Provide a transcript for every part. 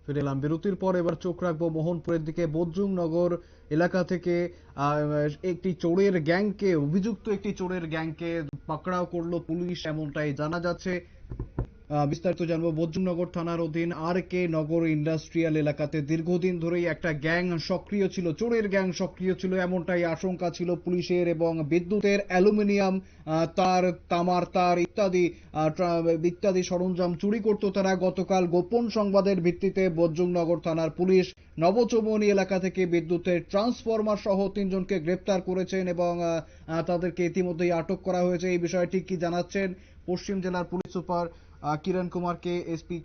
ফিরে এলাম বিরতির পর। এবার চোখ রাখবো মোহনপুরের দিকে। বজরুংনগর এলাকা থেকে একটি চোরের গ্যাংকে, অভিযুক্ত একটি চোরের গ্যাংকে পাকড়াও করলো পুলিশ, এমনটাই জানা যাচ্ছে। বিস্তারিত জানবো। বজরুংনগর থানার অধীন আর কে নগর ইন্ডাস্ট্রিয়াল এলাকাতে দীর্ঘদিন ধরেই একটা গ্যাং সক্রিয় ছিল, চোরের গ্যাং সক্রিয় ছিল, এমনটাই আশঙ্কা ছিল পুলিশের। এবং বিদ্যুতের অ্যালুমিনিয়াম তার, তামার তার ইত্যাদি ইত্যাদি সরঞ্জাম চুরি করত তারা। গতকাল গোপন সংবাদের ভিত্তিতে বজরুংনগর থানার পুলিশ নবচৌমনি এলাকা থেকে বিদ্যুতের ট্রান্সফরমার সহ 3 জনকে গ্রেপ্তার করেছেন এবং তাদেরকে ইতিমধ্যেই আটক করা হয়েছে। এই বিষয়টি কি জানাচ্ছেন পশ্চিম জেলার পুলিশ সুপার किरण कुमार के एसपी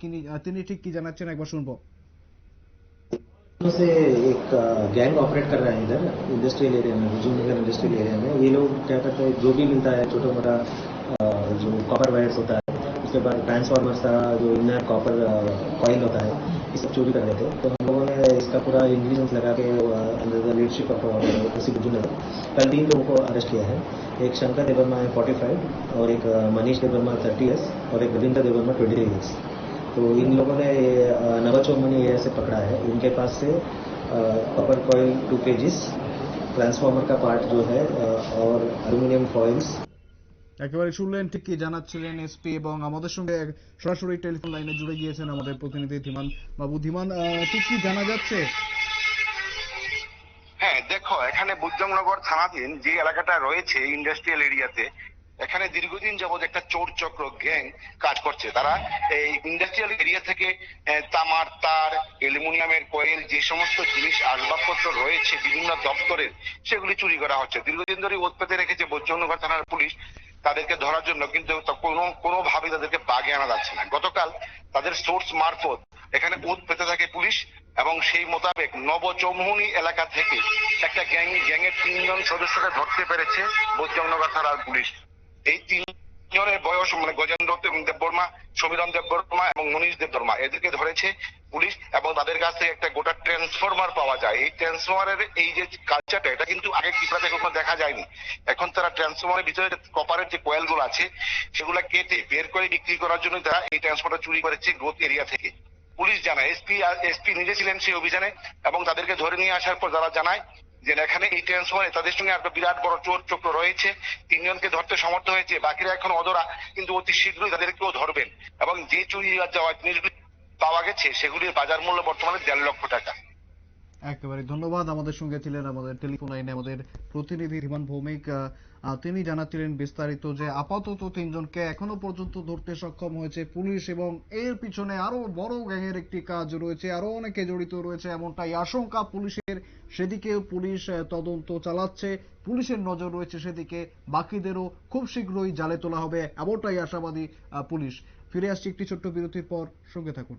তিনি ঠিক কি জানাচ্ছেন একবার শুনবো। से एक गैंग ऑपरेट कर रहा है इधर इंडस्ट्रियल एरिया में, भुजनगर इंडस्ट्रियल एरिया में। ये लोग क्या करते हैं, जो भी मिलता है छोटा मोटा जो कॉपर वायर्स होता है, उसके बाद ट्रांसफार्मर का जो इनर कॉपर कॉइल होता है, ये सब चोरी कर देते हैं। तो हम लोगों ने इसका पूरा इंटेलिजेंस लगा के अंडर द लीडरशिप ऑफ ओसी भुजनगर कल 3 लोगों को अरेस्ट किया है। एक शंकर देवर्मा है 45 और एक मनीष देवर्मा 30 ईयर्स और एक रविंद्र देवर्मा 23 ईयर्स। तो इन लोगों ने नवाचौमनी एरिया से पकड़ा है। इनके पास से कॉपर कॉइल 2 kgs, ट्रांसफार्मर का पार्ट जो है और एल्यूमिनियम फॉइल्स। একেবারে শুনলেন ঠিক কি জানাচ্ছিলেন এসপি। এবং আমাদের সঙ্গে সরাসরি টেলিফোন লাইনে জুড়ে গিয়েছেন আমাদের প্রতিনিধি ধীমান বাবু। ধীমান, ঠিক কি জানা যাচ্ছে? হ্যাঁ দেখো, এখানে বুদ্ধনগর থানাধীন যে এলাকাটা রয়েছে ইন্ডাস্ট্রিয়াল এরিয়াতে, এখানে দীর্ঘদিন যাবৎ একটা চোর চক্র গ্যাং কাজ করছে। তারা এই ইন্ডাস্ট্রিয়াল এরিয়া থেকে তামার তার, অ্যালুমিনিয়ামের কয়েল, যে সমস্ত জিনিস আসবাবপত্র রয়েছে বিভিন্ন দপ্তরের, সেগুলি চুরি করা হচ্ছে। দীর্ঘদিন ধরে ওত পেতে রেখেছে বুদ্ধনগর থানার পুলিশ তাদেরকে ধরার জন্য, কিন্তু কোনোভাবে তাদেরকে বাগে আনা যাচ্ছে না। গতকাল তাদের সোর্স মারফত এখানে ওত পেতে থাকে পুলিশ এবং সেই মোতাবেক নবচৌমুহনী এলাকা থেকে একটা গ্যাংয়ের 3 জন সদস্যকে ধরতে পেরেছে বুদ্ধনগর থানার পুলিশ। এই 3 জনের বয়স গজেন্দ্র দেববর্মা, সমীরণ দেববর্মা এবং মনীষ দেববর্মা, এদেরকে ধরেছে পুলিশ। এবং তাদের কাছ থেকে একটা গোটা ট্রান্সফরমার পাওয়া যায়। এই ট্রান্সফরমারের এই যে কালচারটা, এটা কিন্তু আগে ত্রিপুরাতে কখনো দেখা যায়নি। এখন তারা ট্রান্সফরমারের ভিতরে কপারের যে কয়েল গুলো আছে সেগুলা কেটে বের করে বিক্রি করার জন্য তারা এই ট্রান্সফরমার চুরি করেছে গ্রোথ এরিয়া থেকে। পুলিশ জানায়, এসপি নিজে ছিলেন সেই অভিযানে এবং তাদেরকে ধরে নিয়ে আসার পর যারা জানায় যে এখানে এই ট্রান্সফরমারে তাদের সঙ্গে একটা বিরাট বড় চোর চক্র রয়েছে। 3 জনকে ধরতে সমর্থ হয়েছে, বাকিরা এখন অধরা, কিন্তু অতি শীঘ্রই তাদেরকেও ধরবেন। এবং যে চুরি যাওয়া জিনিসগুলি পাওয়া গেছে সেগুলির বাজার মূল্য বর্তমানে 1.5 লক্ষ টাকা। একেবারে ধন্যবাদ। আমাদের সঙ্গে ছিলেন আমাদের টেলিফোন লাইনে আমাদের প্রতিনিধি ধীমান ভৌমিক। তিনি জানাচ্ছিলেন বিস্তারিত যে আপাতত 3 জনকে এখনো পর্যন্ত ধরতে সক্ষম হয়েছে পুলিশ এবং এর পিছনে আরো বড় গ্যাংয়ের একটি কাজ রয়েছে, আরো অনেকে জড়িত রয়েছে এমনটাই আশঙ্কা পুলিশের। সেদিকেও পুলিশ তদন্ত চালাচ্ছে, পুলিশের নজর রয়েছে সেদিকে। বাকিদেরও খুব শীঘ্রই জালে তোলা হবে এমনটাই আশাবাদী পুলিশ। ফিরে আসছি একটি ছোট্ট বিরতির পর, সঙ্গে থাকুন।